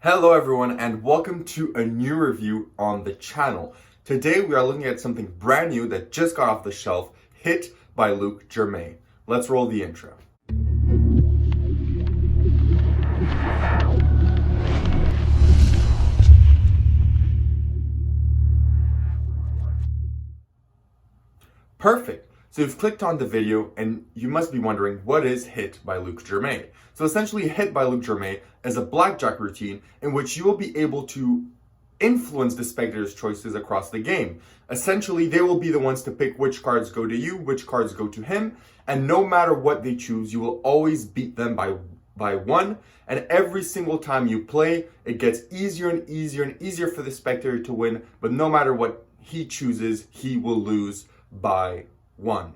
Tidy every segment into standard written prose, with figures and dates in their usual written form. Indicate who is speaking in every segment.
Speaker 1: Hello everyone and welcome to a new review on the channel. Today we are looking at something brand new that just got off the shelf, Hit by Jermay. Let's roll the intro. Perfect. So you've clicked on the video and you must be wondering, what is Hit by Jermay? So essentially Hit by Jermay is a blackjack routine in which you will be able to influence the spectator's choices across the game. Essentially, they will be the ones to pick which cards go to you, which cards go to him, and no matter what they choose, you will always beat them by one. And every single time you play, it gets easier and easier and easier for the spectator to win, but no matter what he chooses, he will lose by one.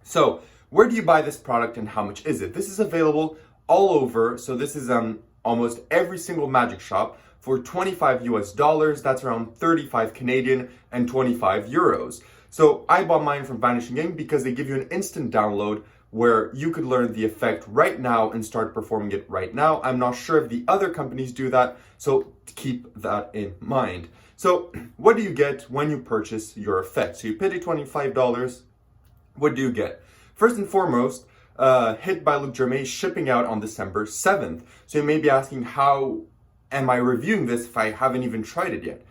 Speaker 1: So where do you buy this product and how much is it? This is available all over. So this is almost every single magic shop for 25 US dollars. That's around 35 Canadian and 25 euros. So I bought mine from Vanishing Game because they give you an instant download where you could learn the effect right now and start performing it right now. I'm not sure if the other companies do that, so keep that in mind. So what do you get when you purchase your effect? So you pay $25. What do you get? First and foremost, Hit by Jermay shipping out on December 7th. So you may be asking, how am I reviewing this if I haven't even tried it yet?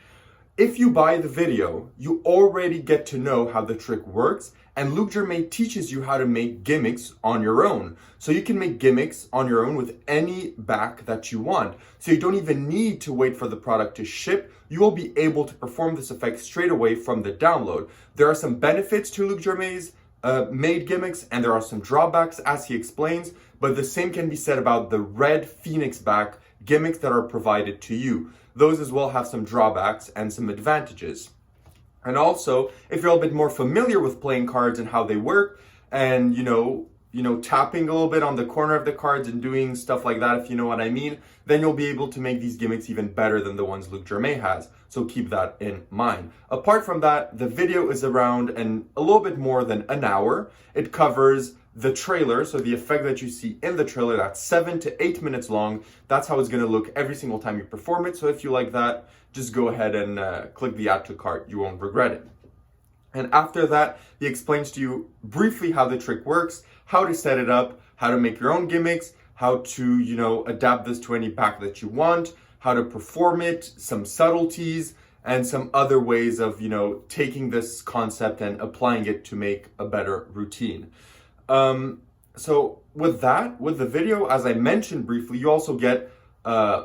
Speaker 1: If you buy the video, you already get to know how the trick works, and Jermay teaches you how to make gimmicks on your own. So you can make gimmicks on your own with any back that you want. So you don't even need to wait for the product to ship. You will be able to perform this effect straight away from the download. There are some benefits to Jermay's made gimmicks, and there are some drawbacks as he explains, but the same can be said about the red Phoenix back gimmicks that are provided to you. Those as well have some drawbacks and some advantages. And also, if you're a bit more familiar with playing cards and how they work, and you know, tapping a little bit on the corner of the cards and doing stuff like that, if you know what I mean, then you'll be able to make these gimmicks even better than the ones Jermay has. So keep that in mind. Apart from that, the video is around and a little bit more than an hour. It covers the trailer, so the effect that you see in the trailer, that's 7 to 8 minutes long. That's how it's going to look every single time you perform it. So if you like that, just go ahead and click the add to cart. You won't regret it. And after that, he explains to you briefly how the trick works, how to set it up, how to make your own gimmicks, how to, adapt this to any back that you want, how to perform it, some subtleties, and some other ways of, taking this concept and applying it to make a better routine. So with the video, as I mentioned briefly, you also get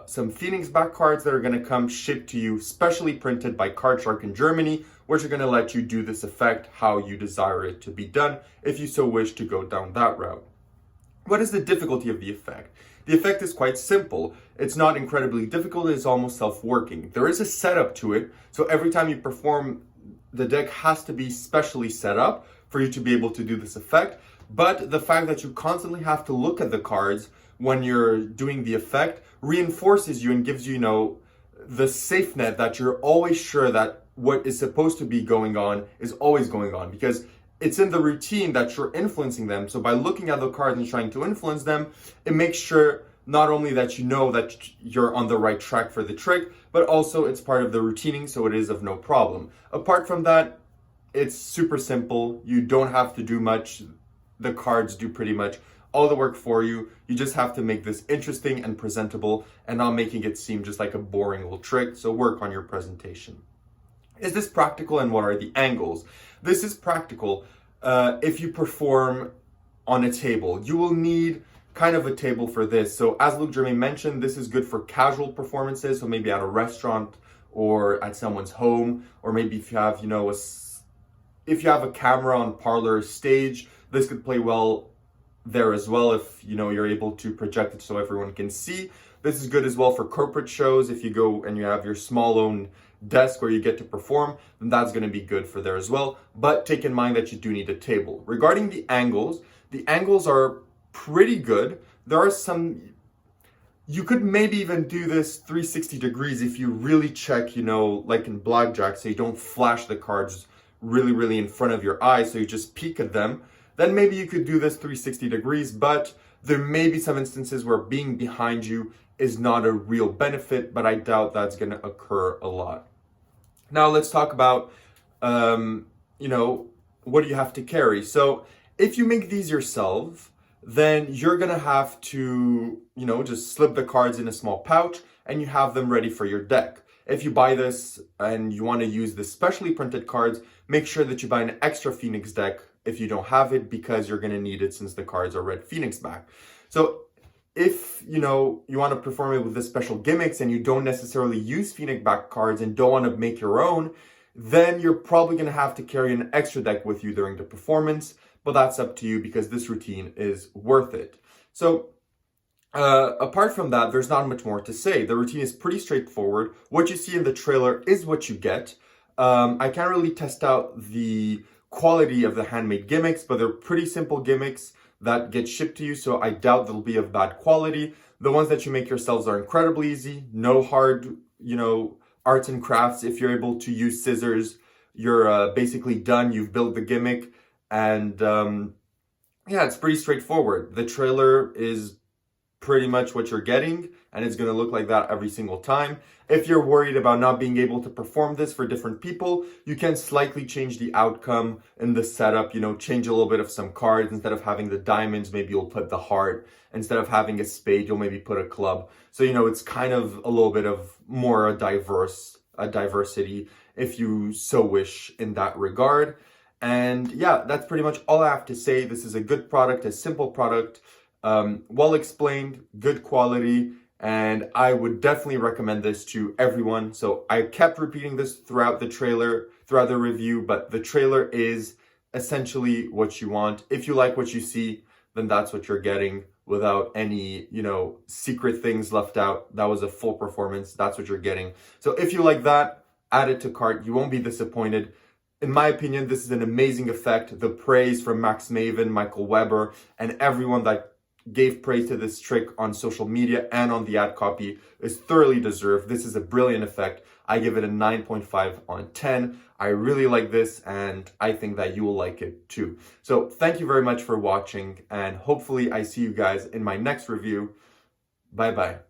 Speaker 1: some Phoenix back cards that are going to come shipped to you, specially printed by Card Shark in Germany, which are going to let you do this effect how you desire it to be done, if you so wish to go down that route. What is the difficulty of the effect? The effect is quite simple. It's not incredibly difficult. It's almost self-working. There is a setup to it. So every time you perform, the deck has to be specially set up for you to be able to do this effect. But the fact that you constantly have to look at the cards when you're doing the effect reinforces you and gives you, the safe net that you're always sure that what is supposed to be going on is always going on, because it's in the routine that you're influencing them. So by looking at the cards and trying to influence them, it makes sure not only that you know that you're on the right track for the trick, but also it's part of the routining, so it is of no problem. Apart from that, it's super simple. You don't have to do much. The cards do pretty much all the work for you. You just have to make this interesting and presentable and not making it seem just like a boring little trick. So work on your presentation. Is this practical, and what are the angles? This is practical if you perform on a table. You will need kind of a table for this. So as Jermay mentioned, this is good for casual performances. So maybe at a restaurant or at someone's home, or maybe if you have, if you have a camera on parlor stage, this could play well there as well if, you're able to project it so everyone can see. This is good as well for corporate shows. If you go and you have your small own desk where you get to perform, then that's going to be good for there as well. But take in mind that you do need a table. Regarding the angles are pretty good. There are some, you could maybe even do this 360 degrees if you really check, like in blackjack, so you don't flash the cards really in front of your eyes, so you just peek at them. Then maybe you could do this 360 degrees, but there may be some instances where being behind you is not a real benefit, but I doubt that's going to occur a lot. Now let's talk about, what do you have to carry? So if you make these yourself, then you're going to have to, just slip the cards in a small pouch and you have them ready for your deck. If you buy this and you want to use the specially printed cards, make sure that you buy an extra Phoenix deck if you don't have it, because you're going to need it since the cards are red Phoenix back. So if you want to perform it with the special gimmicks and you don't necessarily use Phoenix back cards and don't want to make your own, then you're probably going to have to carry an extra deck with you during the performance, but that's up to you because this routine is worth it. So apart from that, there's not much more to say. The routine is pretty straightforward. What you see in the trailer is what you get. I can't really test out the quality of the handmade gimmicks, but they're pretty simple gimmicks that get shipped to you, so I doubt they'll be of bad quality. The ones that you make yourselves are incredibly easy. No hard, arts and crafts. If you're able to use scissors, you're basically done. You've built the gimmick, and it's pretty straightforward. The trailer is pretty much what you're getting, and it's going to look like that every single time. If you're worried about not being able to perform this for different people, you can slightly change the outcome in the setup, change a little bit of some cards. Instead of having the diamonds, maybe you'll put the heart. Instead of having a spade, you'll maybe put a club. So, it's kind of a little bit of more a diversity, if you so wish, in that regard. And that's pretty much all I have to say. This is a good product, a simple product, well explained, good quality, and I would definitely recommend this to everyone. So I kept repeating this throughout the review, but the trailer is essentially what you want. If you like what you see, then that's what you're getting without any, secret things left out. That was a full performance. That's what you're getting. So if you like that, add it to cart. You won't be disappointed. In my opinion, this is an amazing effect. The praise from Max Maven, Michael Weber, and everyone that gave praise to this trick on social media and on the ad copy is thoroughly deserved. This is a brilliant effect. I give it a 9.5 on 10. I really like this, and I think that you will like it too. So thank you very much for watching, and hopefully I see you guys in my next review. Bye bye.